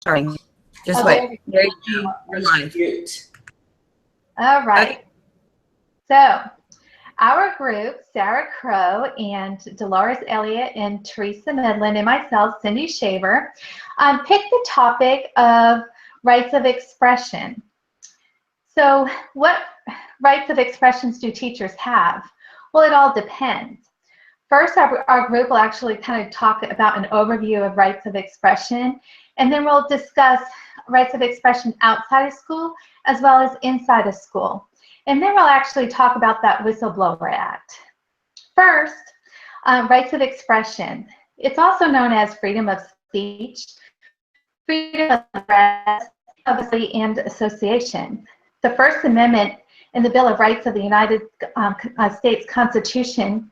Sorry. Just Okay. wait. There you go. We're live. All right. Okay. So our group, Sarah Crow and Dolores Elliott and Teresa Midland and myself, Cindy Shaver, picked the topic of rights of expression. So what rights of expressions do teachers have? Well, it all depends. First, our group will actually kind of talk about an overview of rights of expression, and then we'll discuss rights of expression outside of school as well as inside of school. And then we'll actually talk about that Whistleblower Act. First, rights of expression. It's also known as freedom of speech, freedom of press, obviously, and association. The First Amendment in the Bill of Rights of the United States Constitution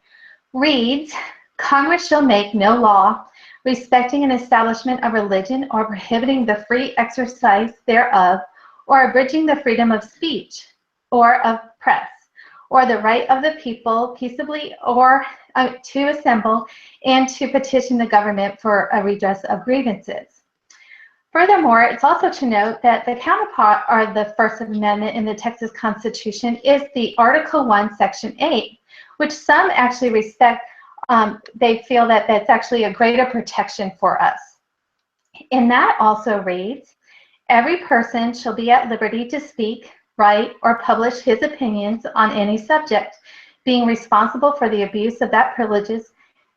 reads, Congress shall make no law respecting an establishment of religion or prohibiting the free exercise thereof or abridging the freedom of speech or of press or the right of the people peaceably or to assemble and to petition the government for a redress of grievances. Furthermore, it's also to note that the counterpart of the First Amendment in the Texas Constitution is the Article 1, Section 8, which some actually respect. They feel that that's actually a greater protection for us. And that also reads, every person shall be at liberty to speak, write, or publish his opinions on any subject, being responsible for the abuse of that privileges,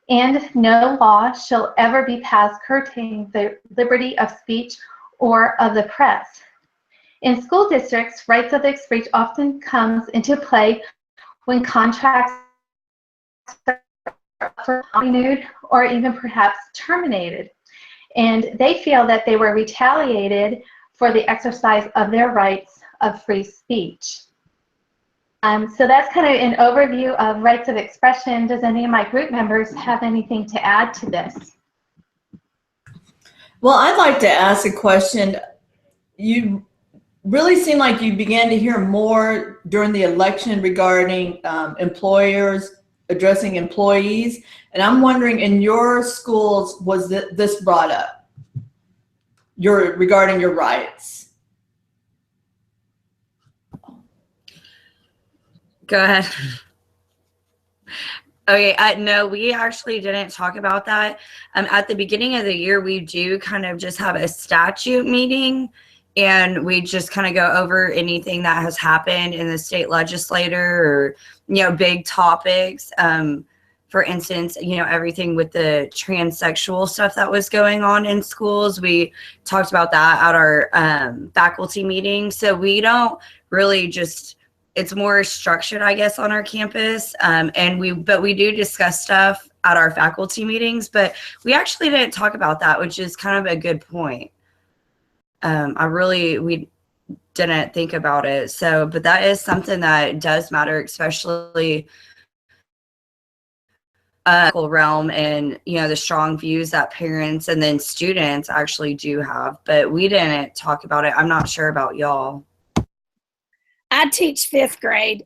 and no law shall ever be passed curtailing the liberty of speech or of the press. In school districts, rights of speech often comes into play when contracts are renewed or even perhaps terminated. And they feel that they were retaliated for the exercise of their rights of free speech. So that's kind of an overview of rights of expression. Does any of my group members have anything to add to this? Well, I'd like to ask a question. You really seem like you began to hear more during the election regarding employers addressing employees. And I'm wondering, in your schools, was this brought up? Regarding your rights? Go ahead. Okay, no, we actually didn't talk about that. At the beginning of the year, we do kind of just have a statute meeting, and we just kind of go over anything that has happened in the state legislature or, big topics. For instance, everything with the transsexual stuff that was going on in schools. We talked about that at our faculty meeting. So we don't really just, it's more structured, I guess, on our campus. But we do discuss stuff at our faculty meetings, but we actually didn't talk about that, which is kind of a good point. We didn't think about it. So, but that is something that does matter, especially realm and, the strong views that parents and then students actually do have, but we didn't talk about it. I'm not sure about y'all. I teach 5th grade,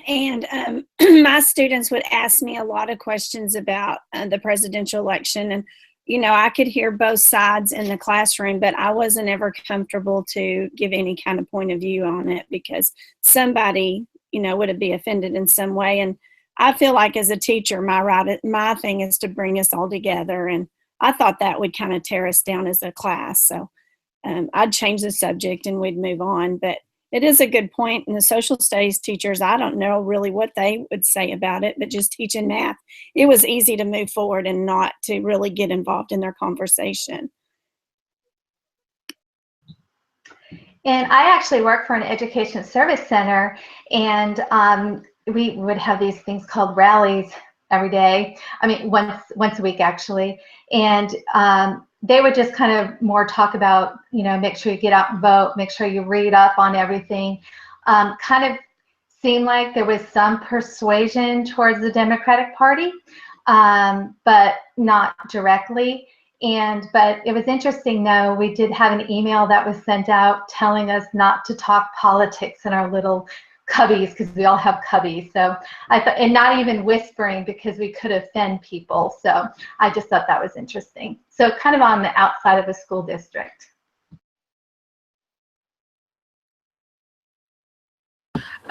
and my students would ask me a lot of questions about the presidential election. And, I could hear both sides in the classroom, but I wasn't ever comfortable to give any kind of point of view on it because somebody, would be offended in some way. And I feel like as a teacher, my thing is to bring us all together. And I thought that would kind of tear us down as a class. So I'd change the subject and we'd move on. But it is a good point. And the social studies teachers, I don't know really what they would say about it, but just teaching math, it was easy to move forward and not to really get involved in their conversation. And I actually work for an education service center, and we would have these things called rallies every day. I mean, once a week actually. And they would just kind of more talk about, make sure you get out and vote, make sure you read up on everything. Kind of seemed like there was some persuasion towards the Democratic Party, but not directly. But it was interesting, though, we did have an email that was sent out telling us not to talk politics in our little cubbies, because we all have cubbies. So I thought, and not even whispering because we could offend people. So I just thought that was interesting. So kind of on the outside of a school district.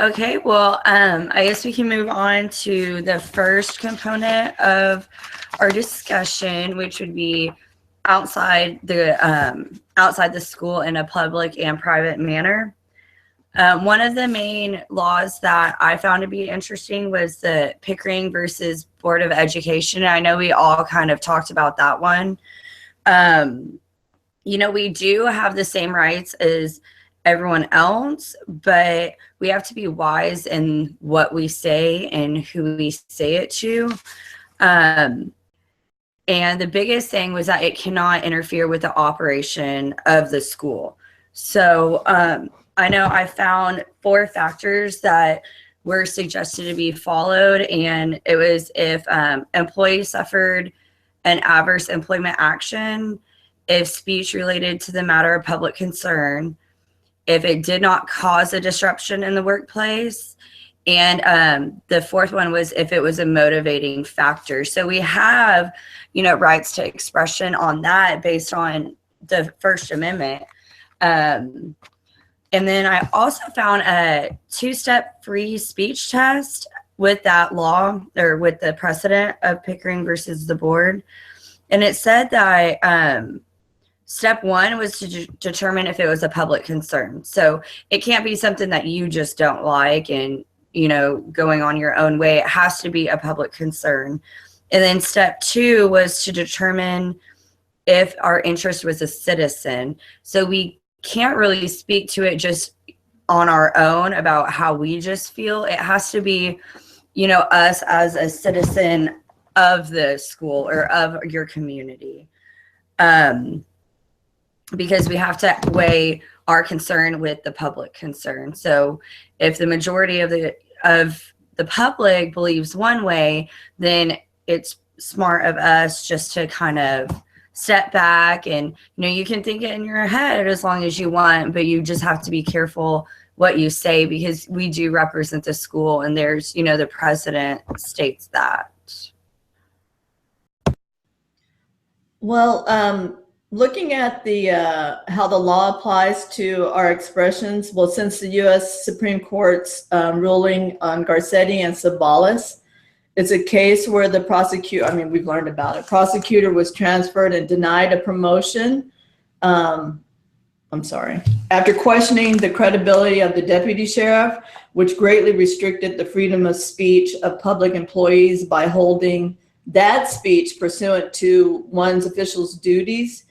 Okay, well, I guess we can move on to the first component of our discussion, which would be outside the school in a public and private manner. One of the main laws that I found to be interesting was the Pickering versus Board of Education. I know we all kind of talked about that one. We do have the same rights as everyone else, but we have to be wise in what we say and who we say it to. And the biggest thing was that it cannot interfere with the operation of the school. So I know I found 4 factors that were suggested to be followed, and it was if employees suffered an adverse employment action, if speech related to the matter of public concern, if it did not cause a disruption in the workplace, and the 4th one was if it was a motivating factor. So we have, rights to expression on that based on the First Amendment. And then I also found a 2-step free speech test with that law, or with the precedent of Pickering versus the board. And it said that step 1 was to determine if it was a public concern. So it can't be something that you just don't like and, going on your own way. It has to be a public concern. And then step 2 was to determine if our interest was a citizen. So we can't really speak to it just on our own about how we just feel. It has to be, us as a citizen of the school or of your community. Because we have to weigh our concern with the public concern. So if the majority of the public believes one way, then it's smart of us just to kind of step back, and you can think it in your head as long as you want, but you just have to be careful what you say, because we do represent the school, and there's the president states that. Well, looking at the how the law applies to our expressions, well, since the U.S. Supreme Court's ruling on Garcetti and Sabalas, it's a case where the prosecutor, we've learned about it. Prosecutor was transferred and denied a promotion. After questioning the credibility of the deputy sheriff, which greatly restricted the freedom of speech of public employees by holding that speech pursuant to one's official's duties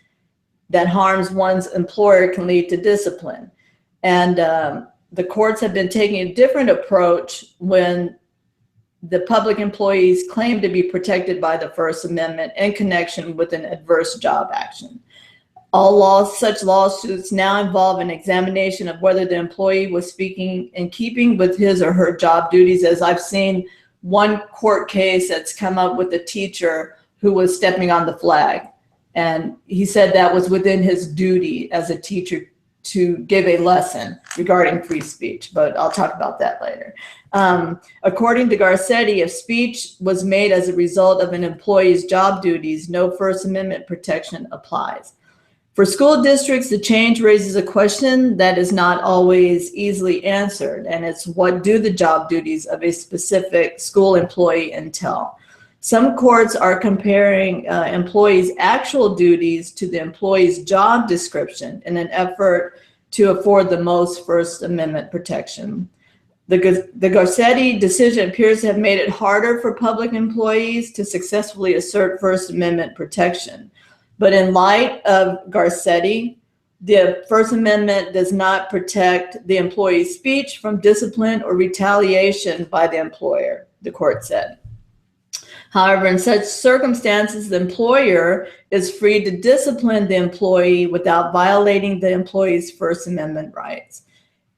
that harms one's employer can lead to discipline. And the courts have been taking a different approach when the public employees claim to be protected by the First Amendment in connection with an adverse job action. Such lawsuits now involve an examination of whether the employee was speaking in keeping with his or her job duties, as I've seen one court case that's come up with a teacher who was stepping on the flag. And he said that was within his duty as a teacher to give a lesson regarding free speech, but I'll talk about that later. According to Garcetti, if speech was made as a result of an employee's job duties, no First Amendment protection applies. For school districts, the change raises a question that is not always easily answered, and it's what do the job duties of a specific school employee entail? Some courts are comparing employees' actual duties to the employee's job description in an effort to afford the most First Amendment protection. The Garcetti decision appears to have made it harder for public employees to successfully assert First Amendment protection. But in light of Garcetti, the First Amendment does not protect the employee's speech from discipline or retaliation by the employer, the court said. However, in such circumstances, the employer is free to discipline the employee without violating the employee's First Amendment rights.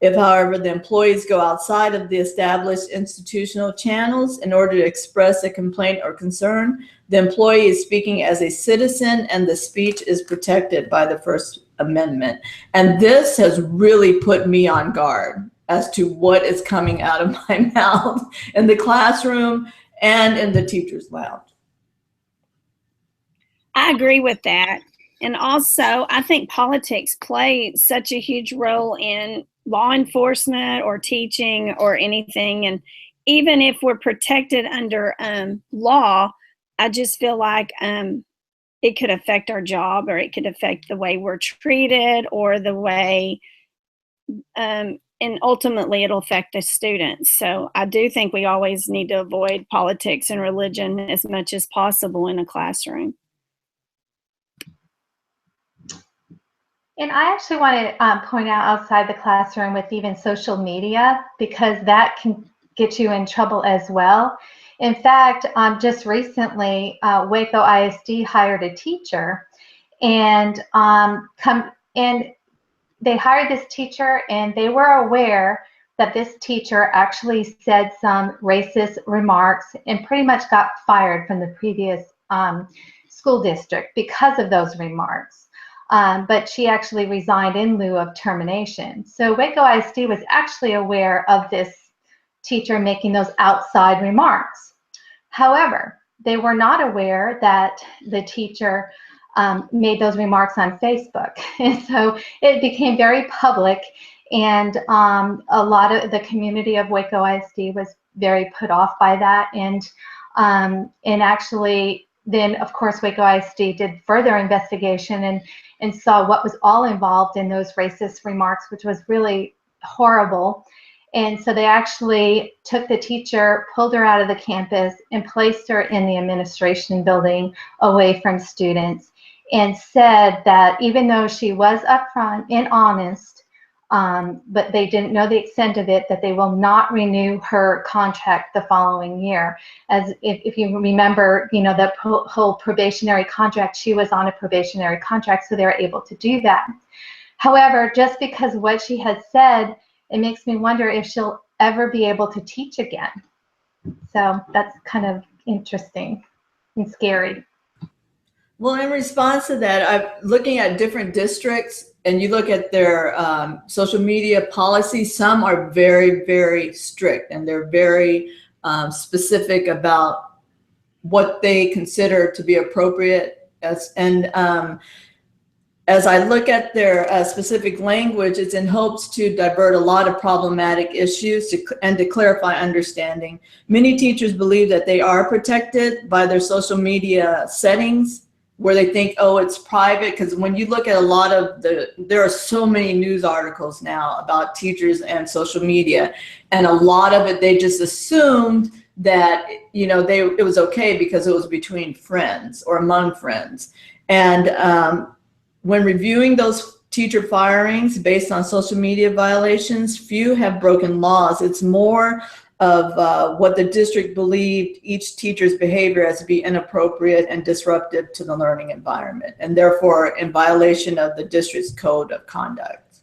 If, however, the employees go outside of the established institutional channels in order to express a complaint or concern, the employee is speaking as a citizen and the speech is protected by the First Amendment. And this has really put me on guard as to what is coming out of my mouth in the classroom and in the teacher's lounge. I agree with that. And also, I think politics play such a huge role in law enforcement or teaching or anything. And even if we're protected under law, I just feel like it could affect our job, or it could affect the way we're treated, or the way, and ultimately it'll affect the students. So I do think we always need to avoid politics and religion as much as possible in a classroom. And I actually want to point out outside the classroom with even social media, because that can get you in trouble as well. In fact, just recently, Waco ISD hired a teacher, and they hired this teacher, and they were aware that this teacher actually said some racist remarks and pretty much got fired from the previous school district because of those remarks. But she actually resigned in lieu of termination. So Waco ISD was actually aware of this teacher making those outside remarks. However, they were not aware that the teacher made those remarks on Facebook. And so it became very public, and a lot of the community of Waco ISD was very put off by that. And actually, then of course Waco ISD did further investigation and saw what was all involved in those racist remarks, which was really horrible. And so they actually took the teacher, pulled her out of the campus, and placed her in the administration building away from students, and said that even though she was upfront and honest, but they didn't know the extent of it, that they will not renew her contract the following year. As if you remember, you know, the whole probationary contract, she was on a probationary contract, so they were able to do that. However, just because of what she had said, it makes me wonder if she'll ever be able to teach again. So that's kind of interesting and scary. Well, in response to that, I'm looking at different districts, and you look at their social media policies. Some are very, very strict, and they're very specific about what they consider to be appropriate. As I look at their specific language, it's in hopes to divert a lot of problematic issues and to clarify understanding. Many teachers believe that they are protected by their social media settings, where they think, oh, it's private. Because when you look at a lot of there are so many news articles now about teachers and social media, and a lot of it, they just assumed that, you know, it was okay because it was between friends or among friends. And when reviewing those teacher firings based on social media violations, few have broken laws. It's more of what the district believed each teacher's behavior as to be inappropriate and disruptive to the learning environment, and therefore in violation of the district's code of conduct.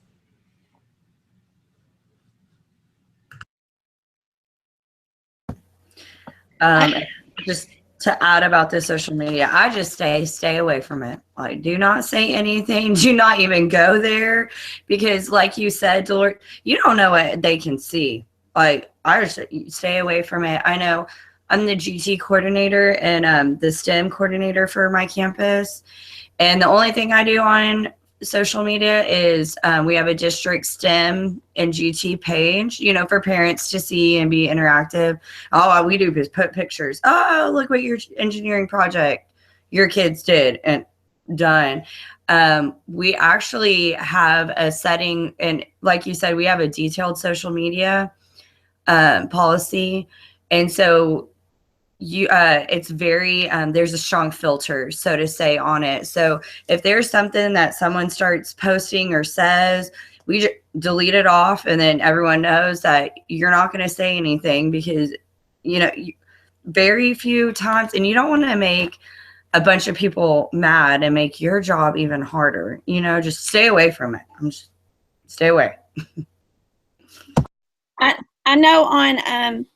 Just to add about the social media, I just stay away from it. Like, do not say anything. Do not even go there, because like you said, Delores, you don't know what they can see. Like, I just stay away from it. I know I'm the GT coordinator and the STEM coordinator for my campus. And the only thing I do on social media is we have a district STEM and GT page, you know, for parents to see and be interactive. All we do is put pictures. Oh, look what your engineering project your kids did and done. We actually have a setting, and like you said, we have a detailed social media policy. And so it's very, there's a strong filter, so to say, on it. So if there's something that someone starts posting or says, we just delete it off, and then everyone knows that you're not going to say anything, because, you know, very few times, and you don't want to make a bunch of people mad and make your job even harder. You know, just stay away from it. Stay away. I know on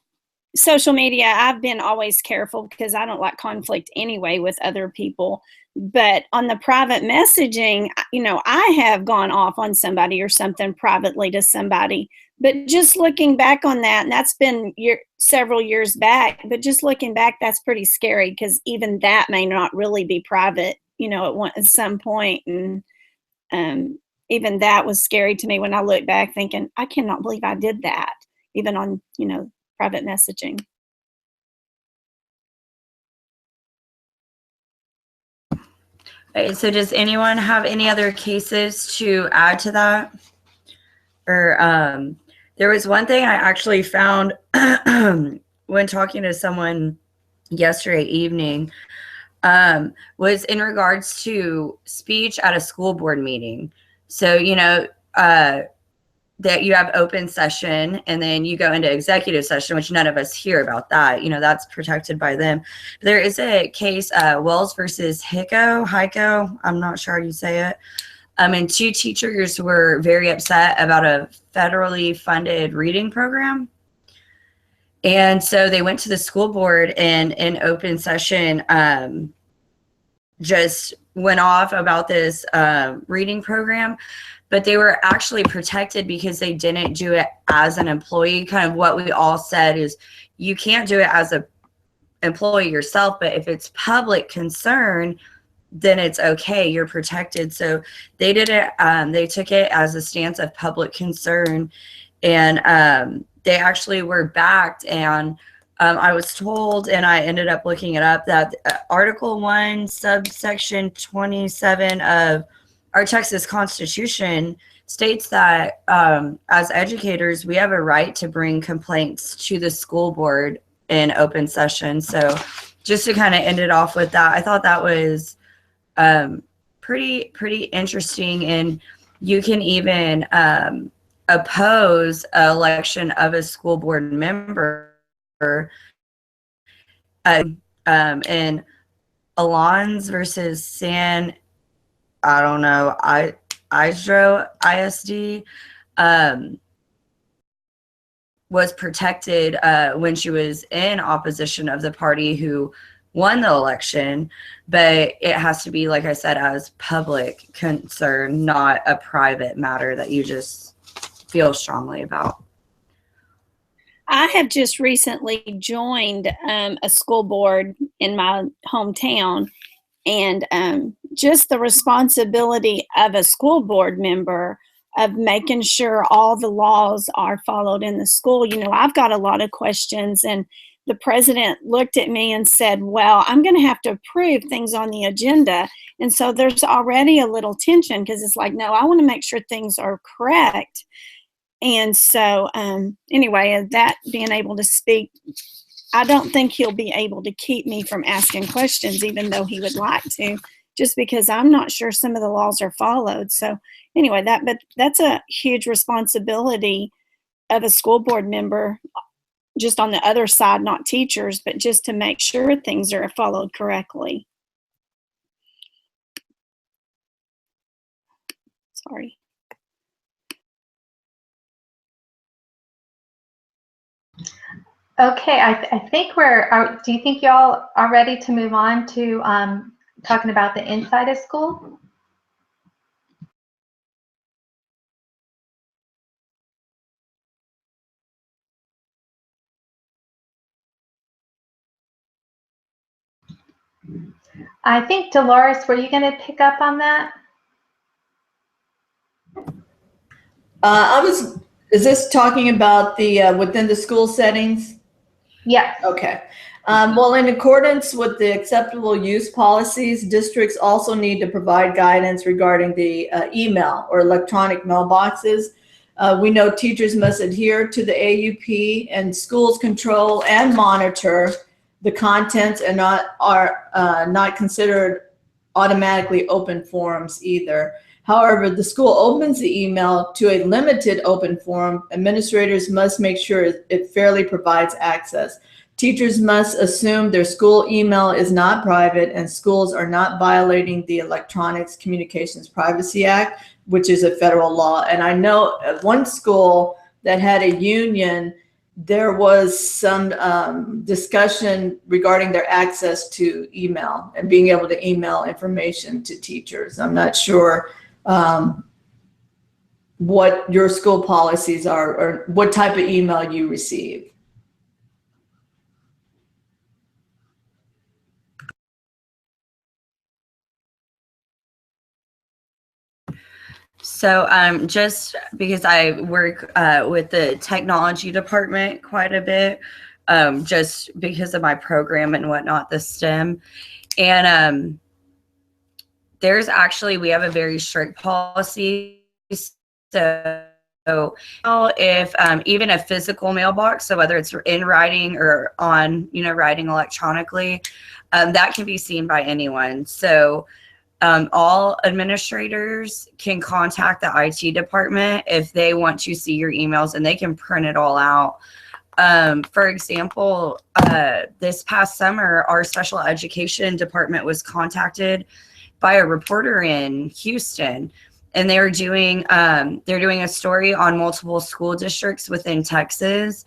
social media, I've been always careful because I don't like conflict anyway with other people. But on the private messaging, you know, I have gone off on somebody or something privately to somebody. But just looking back on that, and that's been several years back, but just looking back, that's pretty scary, because even that may not really be private, you know, at some point. And even that was scary to me when I look back thinking, I cannot believe I did that, even on, private messaging. Okay, so does anyone have any other cases to add to that? Or there was one thing I actually found when talking to someone yesterday evening, was in regards to speech at a school board meeting. So, that you have open session and then you go into executive session, which none of us hear about that. That's protected by them. There is a case, Wells versus Hico, I'm not sure how you say it. And two teachers were very upset about a federally funded reading program. And so they went to the school board and in open session, just went off about this reading program, but they were actually protected because they didn't do it as an employee. Kind of what we all said is you can't do it as an employee yourself, but if it's public concern, then it's okay, you're protected. So they did it, they took it as a stance of public concern, and they actually were backed. And I was told, and I ended up looking it up, that Article 1, subsection 27 of our Texas Constitution states that as educators, we have a right to bring complaints to the school board in open session. So just to kind of end it off with that, I thought that was pretty interesting. And you can even oppose an election of a school board member. And Alons versus I don't know, Isdro ISD was protected when she was in opposition of the party who won the election, but it has to be, like I said, as public concern, not a private matter that you just feel strongly about. I have just recently joined a school board in my hometown, and just the responsibility of a school board member of making sure all the laws are followed in the school. I've got a lot of questions, and the president looked at me and said, well, I'm going to have to approve things on the agenda. And so there's already a little tension because it's like, no, I want to make sure things are correct. And so anyway, that being able to speak, I don't think he'll be able to keep me from asking questions, even though he would like to, just because I'm not sure some of the laws are followed. So anyway, but that's a huge responsibility of a school board member, just on the other side, not teachers, but just to make sure things are followed correctly. Sorry. Okay, I think do you think y'all are ready to move on to talking about the inside of school? I think, Dolores, were you going to pick up on that? Is this talking about the within the school settings? Yes. Okay. Well, in accordance with the acceptable use policies, districts also need to provide guidance regarding the email or electronic mailboxes. We know teachers must adhere to the AUP, and schools control and monitor the contents and are not considered automatically open forums either. However, the school opens the email to a limited open forum. Administrators must make sure it fairly provides access. Teachers must assume their school email is not private, and schools are not violating the Electronics Communications Privacy Act, which is a federal law. And I know at one school that had a union, there was some discussion regarding their access to email and being able to email information to teachers. I'm not sure what your school policies are or what type of email you receive. So just because I work with the technology department quite a bit, just because of my program and whatnot, the STEM. And we have a very strict policy. So if even a physical mailbox, so whether it's in writing or on, writing electronically, that can be seen by anyone. So all administrators can contact the IT department if they want to see your emails, and they can print it all out. For example, this past summer, our special education department was contacted by a reporter in Houston, and they're doing a story on multiple school districts within Texas.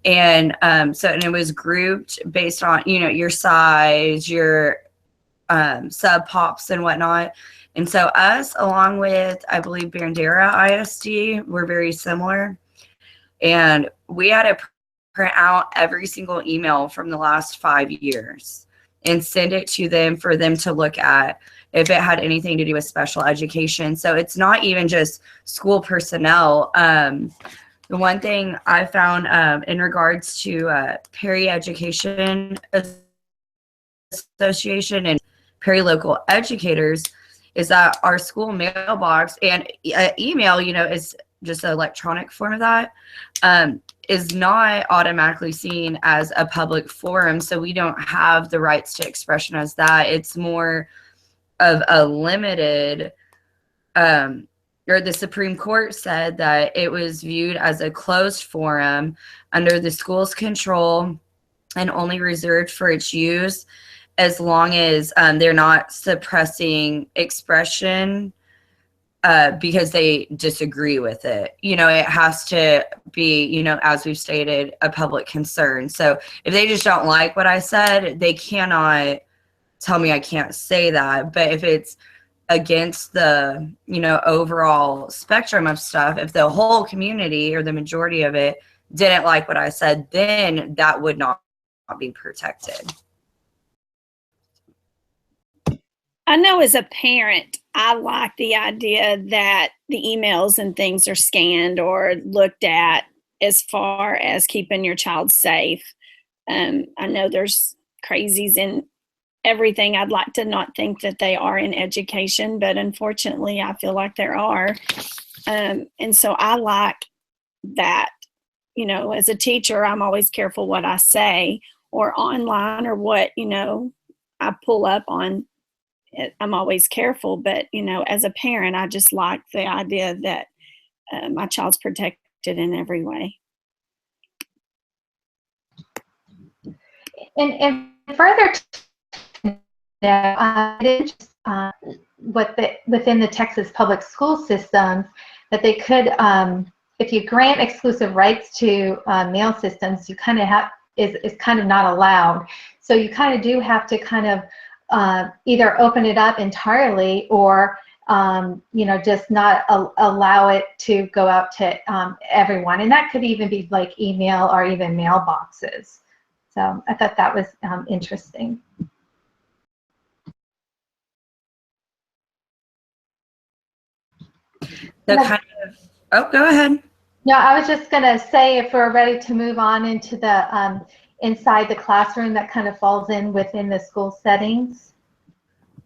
And and it was grouped based on, your size, your sub pops and whatnot. And so us, along with, I believe, Bandera ISD, were very similar. And we had to print out every single email from the last 5 years and send it to them for them to look at if it had anything to do with special education. So it's not even just school personnel. The one thing I found in regards to Perry Education Association and Perry local educators is that our school mailbox and email, is just an electronic form of that, is not automatically seen as a public forum. So we don't have the rights to expression as that. It's more of a limited, or the Supreme Court said that it was viewed as a closed forum under the school's control and only reserved for its use as long as they're not suppressing expression because they disagree with it. It has to be, as we've stated, a public concern. So if they just don't like what I said, they cannot tell me I can't say that. But if it's against the, overall spectrum of stuff, if the whole community or the majority of it didn't like what I said, then that would not be protected. I know as a parent, I like the idea that the emails and things are scanned or looked at as far as keeping your child safe. I know there's crazies in everything. I'd like to not think that they are in education, but unfortunately, I feel like there are. And so I like that, as a teacher, I'm always careful what I say, or online, or what, I pull up on. I'm always careful, but as a parent, I just like the idea that my child's protected in every way. And further, within the Texas public school systems, that they could, if you grant exclusive rights to mail systems, you kind of have is kind of not allowed. So you kind of do have to kind of either open it up entirely, or just not allow it to go out to everyone. And that could even be like email or even mailboxes. So I thought that was interesting. Go ahead. No, I was just going to say, if we're ready to move on into the inside the classroom, that kind of falls in within the school settings.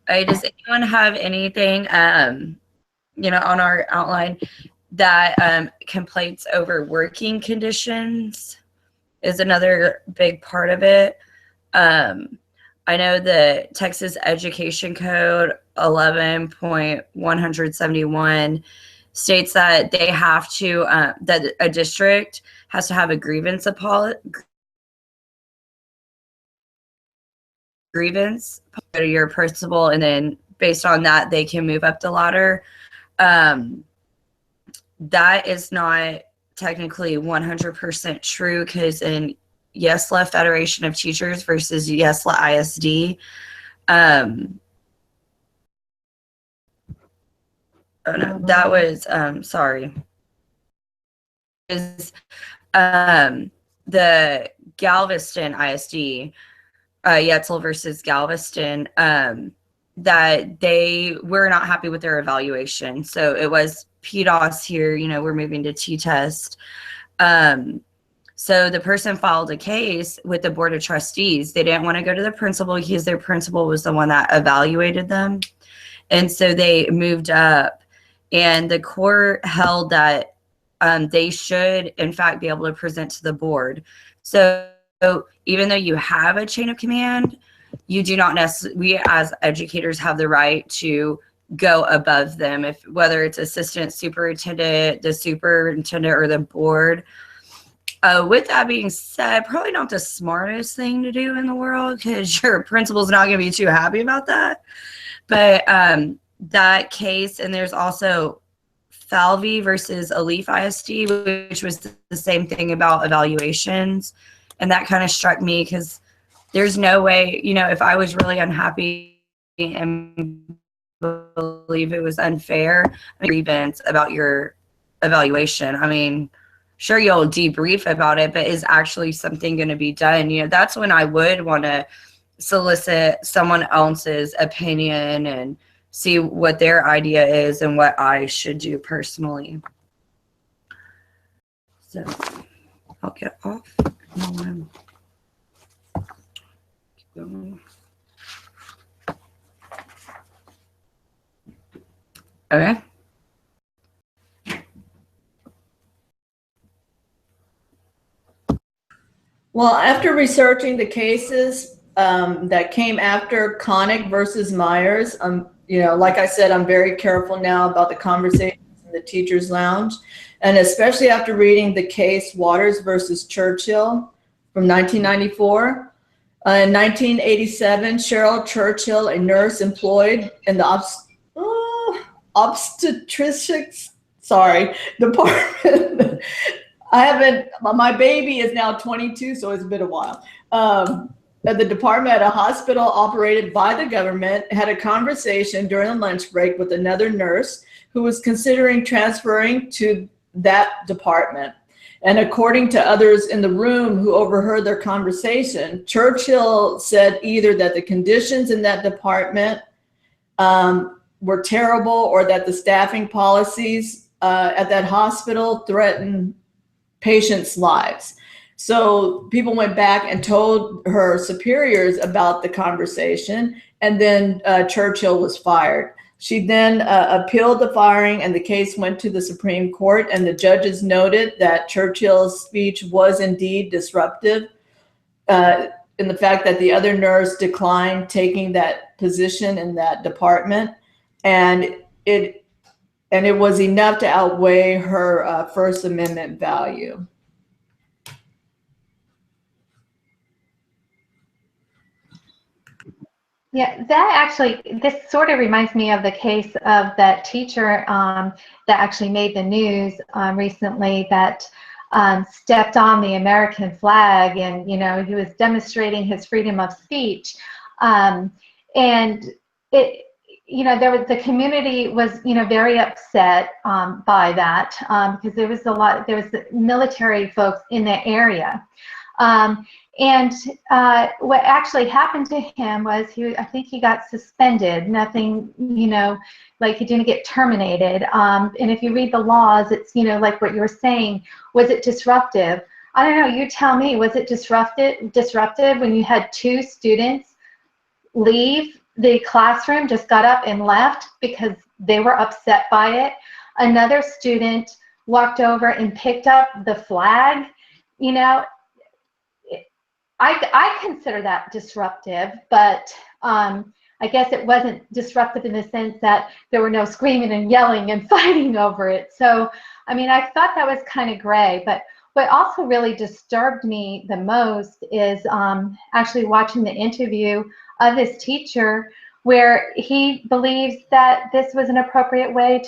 Does anyone have anything, on our outline that complaints over working conditions is another big part of it. I know the Texas Education Code 11.171 states that they have to, that a district has to have a grievance go to your principal, and then based on that, they can move up the ladder. That is not technically 100% true, because in YESLA Federation of Teachers versus YESLA ISD, that was, is the Galveston ISD, Yetzel versus Galveston, that they were not happy with their evaluation. So it was PDOS here, you know, we're moving to T-test. So the person filed a case with the board of trustees. They didn't want to go to the principal because their principal was the one that evaluated them. And so they moved up, and the court held that they should, in fact, be able to present to the board. So even though you have a chain of command, you do not necessarily, we as educators have the right to go above them, if whether it's assistant superintendent, the superintendent, or the board. With that being said, probably not the smartest thing to do in the world, because your principal's not going to be too happy about that. But that case, and there's also Falvey versus Alief ISD, which was the same thing about evaluations. And that kind of struck me, because there's no way, you know, if I was really unhappy and believe it was unfair, grievance about your evaluation, I mean, sure, you'll debrief about it, but is actually something going to be done? You know, that's when I would want to solicit someone else's opinion and see what their idea is and what I should do personally. So I'll get off. Keep going. Okay. Well, after researching the cases that came after Connick versus Myers, you know, like I said, I'm very careful now about the conversations in the teacher's lounge, and especially after reading the case Waters versus Churchill from 1994. In 1987, Cheryl Churchill, a nurse employed in the obstetrics, department. My baby is now 22, so it's been a while. At the department at a hospital operated by the government, had a conversation during a lunch break with another nurse who was considering transferring to that department. And according to others in the room who overheard their conversation, Churchill said either that the conditions in that department were terrible, or that the staffing policies at that hospital threatened patients' lives. So people went back and told her superiors about the conversation, and then Churchill was fired. She then appealed the firing, and the case went to the Supreme Court, and the judges noted that Churchill's speech was indeed disruptive in the fact that the other nurse declined taking that position in that department, and it was enough to outweigh her First Amendment value. Yeah, this sort of reminds me of the case of that teacher that actually made the news recently, that stepped on the American flag, and, you know, he was demonstrating his freedom of speech. And it, you know, the community was, you know, very upset by that, because there was the military folks in the area. And what actually happened to him was I think he got suspended. Nothing, you know, like he didn't get terminated. And if you read the laws, it's, you know, like what you were saying, was it disruptive? I don't know, you tell me, was it disruptive when you had two students leave the classroom, just got up and left because they were upset by it? Another student walked over and picked up the flag, you know. I consider that disruptive, but I guess it wasn't disruptive in the sense that there were no screaming and yelling and fighting over it. So, I mean, I thought that was kind of gray. But what also really disturbed me the most is actually watching the interview of this teacher, where he believes that this was an appropriate way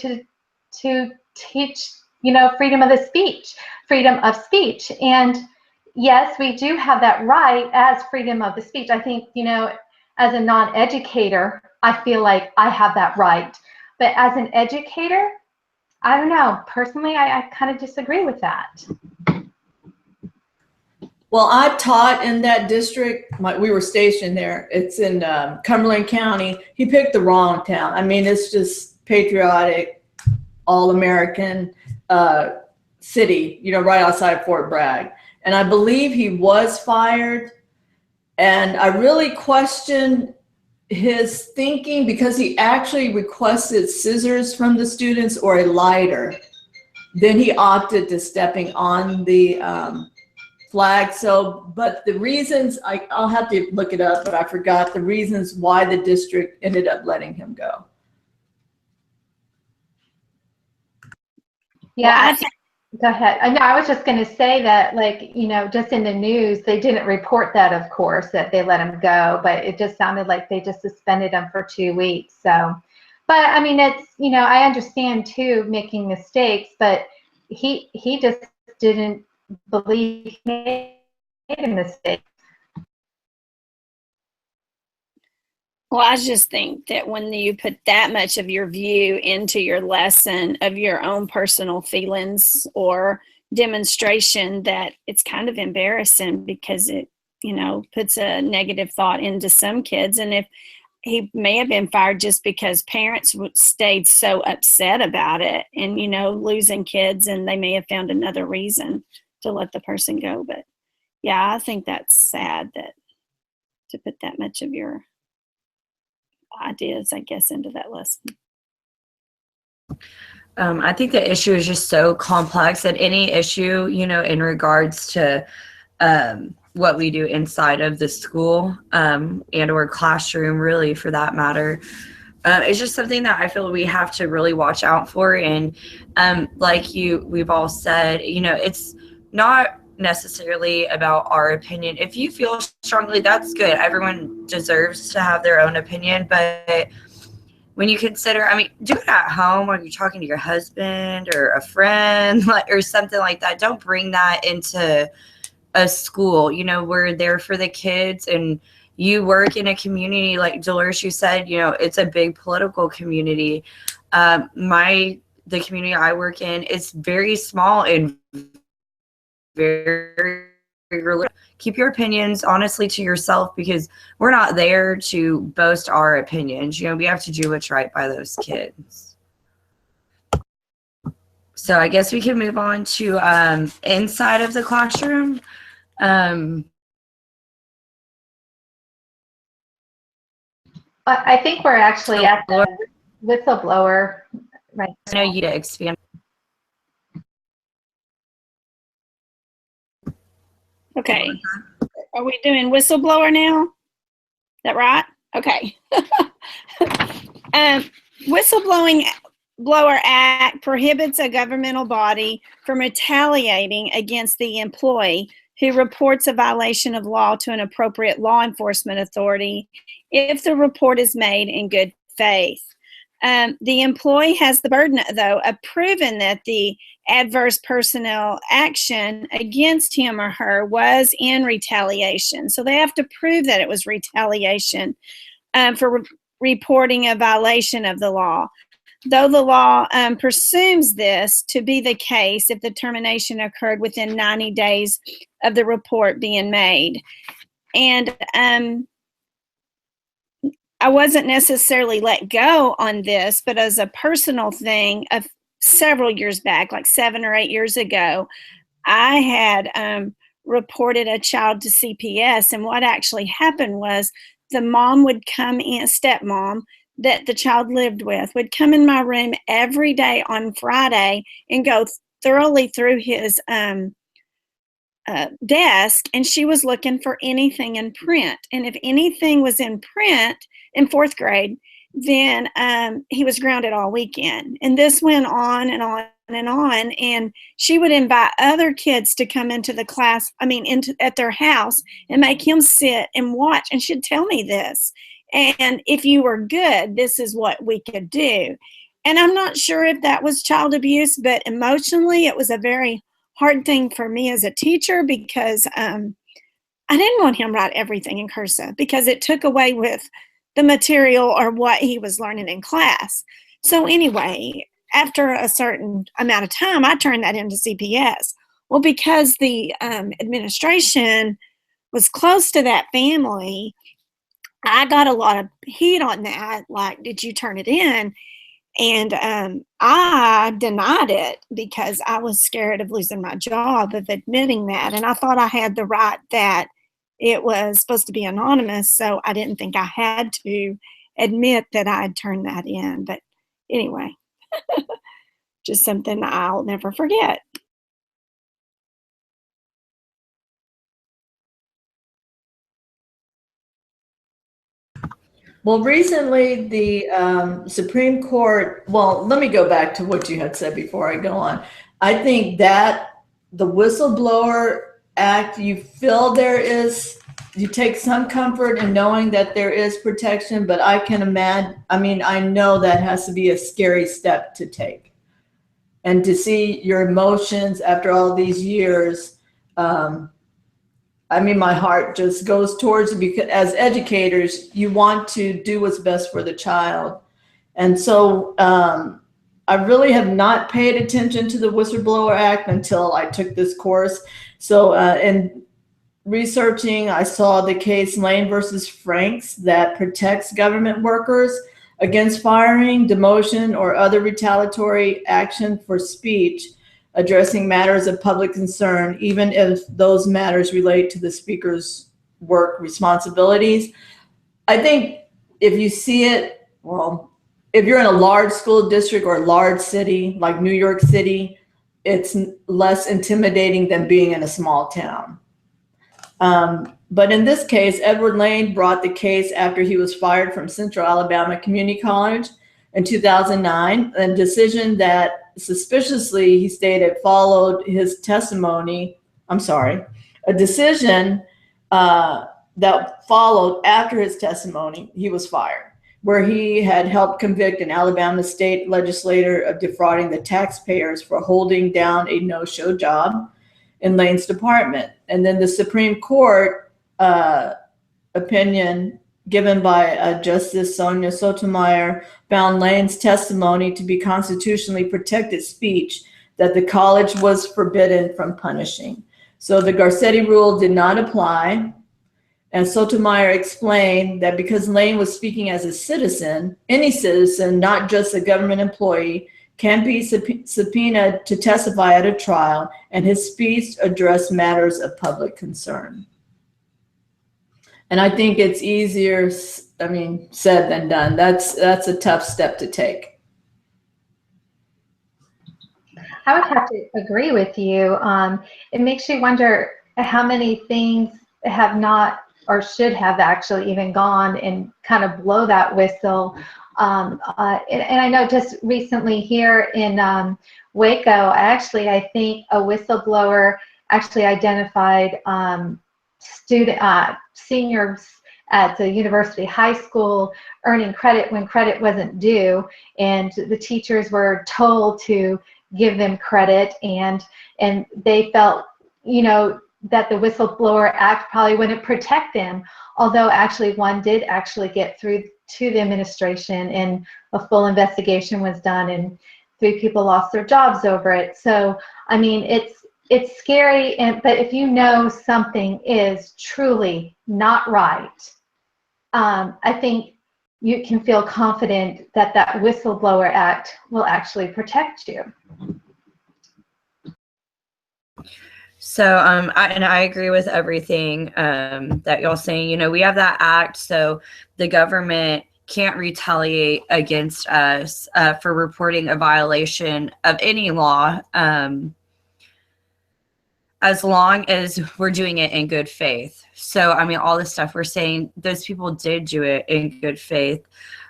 to teach, you know, freedom of speech. And yes, we do have that right as freedom of the speech. I think, you know, as a non-educator, I feel like I have that right. But as an educator, I don't know. Personally, I kind of disagree with that. Well, I taught in that district. We were stationed there. It's in Cumberland County. He picked the wrong town. I mean, it's just patriotic, all-American city, you know, right outside Fort Bragg. And I believe he was fired. And I really questioned his thinking because he actually requested scissors from the students or a lighter. Then he opted to stepping on the flag. So, but the reasons, I'll have to look it up, but I forgot the reasons why the district ended up letting him go. Yeah, go ahead. No, I was just going to say that, like, you know, just in the news, they didn't report that, of course, that they let him go, but it just sounded like they just suspended him for 2 weeks. So, but I mean, it's, you know, I understand too making mistakes, but he just didn't believe he made a mistake. Well, I just think that when you put that much of your view into your lesson of your own personal feelings or demonstration, that it's kind of embarrassing because it, you know, puts a negative thought into some kids. And if he may have been fired just because parents stayed so upset about it and, you know, losing kids, and they may have found another reason to let the person go. But yeah, I think that's sad that to put that much of your ideas, I guess, into that lesson. I think the issue is just so complex that any issue, you know, in regards to what we do inside of the school and or classroom, really, for that matter, it's just something that I feel we have to really watch out for. And like we've all said, you know, it's not necessarily about our opinion. If you feel strongly, that's good. Everyone deserves to have their own opinion. But when you consider, I mean, do it at home when you're talking to your husband or a friend or something like that. Don't bring that into a school. You know, we're there for the kids, and you work in a community like Dolores, you said, you know, it's a big political community. The community I work in is very small and very keep your opinions honestly to yourself, because we're not there to boast our opinions. You know, we have to do what's right by those kids. So I guess we can move on to inside of the classroom. I think we're actually at the whistleblower right I know you to expand. Okay. Are we doing whistleblower now? Is that right? Okay. Whistleblowing Blower Act prohibits a governmental body from retaliating against the employee who reports a violation of law to an appropriate law enforcement authority if the report is made in good faith. The employee has the burden, though, of proving that the adverse personnel action against him or her was in retaliation. So they have to prove that it was retaliation for reporting a violation of the law. Though the law presumes this to be the case if the termination occurred within 90 days of the report being made. And I wasn't necessarily let go on this, but as a personal thing of several years back, like 7 or 8 years ago, I had reported a child to CPS. And what actually happened was the mom would come in, stepmom that the child lived with, would come in my room every day on Friday and go thoroughly through his desk, and she was looking for anything in print. And if anything was in print in 4th grade, then he was grounded all weekend. And this went on and on and on. And she would invite other kids to come into the class, at their house, and make him sit and watch. And she'd tell me this. And if you were good, this is what we could do. And I'm not sure if that was child abuse, but emotionally, it was a very hard thing for me as a teacher, because I didn't want him to write everything in cursive, because it took away with the material or what he was learning in class. So anyway, after a certain amount of time, I turned that into CPS. Well, because the administration was close to that family, I got a lot of heat on that. Like, did you turn it in? And I denied it because I was scared of losing my job, of admitting that. And I thought I had the right that it was supposed to be anonymous. So I didn't think I had to admit that I had turned that in. But anyway, just something I'll never forget. Well, recently the Supreme Court, well, let me go back to what you had said before I go on. I think that the Whistleblower Act, you feel you take some comfort in knowing that there is protection, but I can imagine, I know that has to be a scary step to take. And to see your emotions after all these years, my heart just goes towards it, because as educators, you want to do what's best for the child. And so I really have not paid attention to the Whistleblower Act until I took this course. So in researching, I saw the case Lane versus Franks that protects government workers against firing, demotion, or other retaliatory action for speech addressing matters of public concern, even if those matters relate to the speaker's work responsibilities. I think if you see it, well, if you're in a large school district or a large city like New York City, it's less intimidating than being in a small town. But in this case, Edward Lane brought the case after he was fired from Central Alabama Community College in 2009, a decision that suspiciously, he stated, followed his testimony. A decision that followed after his testimony, he was fired, where he had helped convict an Alabama state legislator of defrauding the taxpayers for holding down a no-show job in Lane's department. And then the Supreme Court opinion given by Justice Sonia Sotomayor found Lane's testimony to be constitutionally protected speech that the college was forbidden from punishing. So the Garcetti rule did not apply. And Sotomayor explained that because Lane was speaking as a citizen, any citizen, not just a government employee, can be subpoenaed to testify at a trial, and his speech addressed matters of public concern. And I think it's easier, said than done. That's a tough step to take. I would have to agree with you. It makes you wonder how many things have not or should have actually even gone and kind of blow that whistle. And I know just recently here in Waco, I think a whistleblower actually identified seniors at the university high school earning credit when credit wasn't due, and the teachers were told to give them credit, and they felt, that the Whistleblower Act probably wouldn't protect them, although actually one did actually get through to the administration and a full investigation was done and 3 people lost their jobs over it. So it's scary, but if you know something is truly not right, I think you can feel confident that that Whistleblower Act will actually protect you. So I agree with everything that y'all saying. We have that act, so the government can't retaliate against us for reporting a violation of any law, as long as we're doing it in good faith. So all this stuff we're saying, those people did do it in good faith.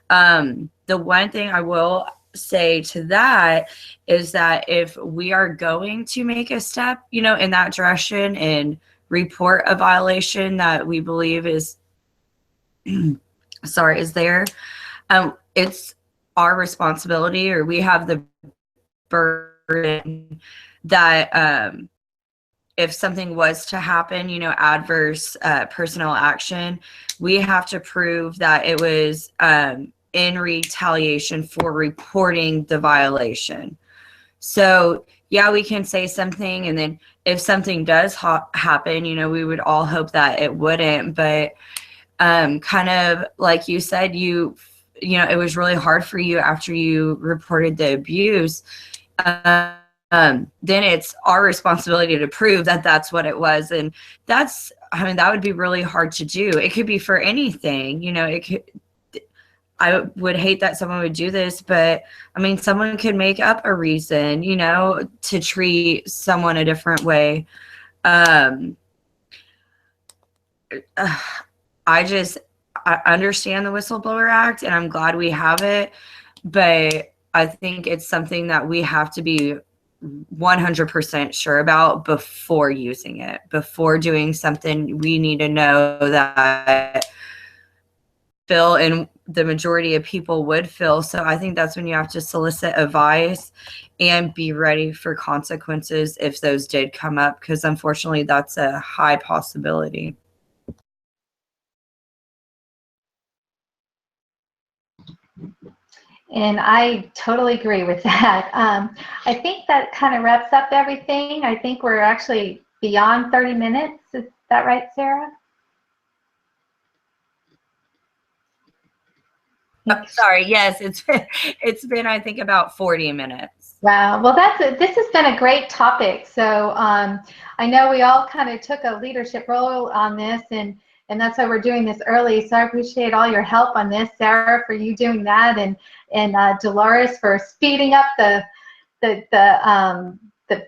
The one thing I will say to that is that if we are going to make a step, in that direction and report a violation that we believe is there, it's our responsibility, or we have the burden that if something was to happen, adverse personnel action, we have to prove that it was in retaliation for reporting the violation. So yeah, we can say something, and then if something does happen, we would all hope that it wouldn't. But kind of like you said, it was really hard for you after you reported the abuse. Then it's our responsibility to prove that that's what it was. And that would be really hard to do. It could be for anything, I would hate that someone would do this, but someone could make up a reason, to treat someone a different way. I understand the Whistleblower Act, and I'm glad we have it, but I think it's something that we have to be 100% sure about before using it. Before doing something, we need to know that Phil and the majority of people would feel. So I think that's when you have to solicit advice and be ready for consequences if those did come up, because unfortunately that's a high possibility. And I totally agree with that. I think that kind of wraps up everything. I think we're actually beyond 30 minutes. Is that right, Sarah? Oh, sorry. Yes, it's been I think about 40 minutes. Wow. Well, this has been a great topic. So I know we all kind of took a leadership role on this, and that's why we're doing this early. So I appreciate all your help on this, Sarah, for you doing that, and Dolores for speeding up the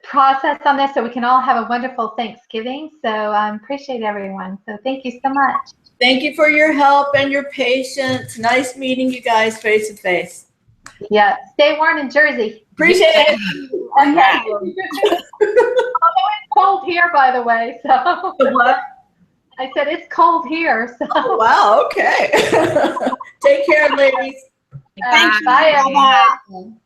process on this, so we can all have a wonderful Thanksgiving. So appreciate everyone. So thank you so much. Thank you for your help and your patience. Nice meeting you guys face to face. Yeah, stay warm in Jersey. Appreciate it. Okay. Although it's cold here, by the way. So What? I said it's cold here. So Wow. Okay. Take care, ladies. bye, everyone.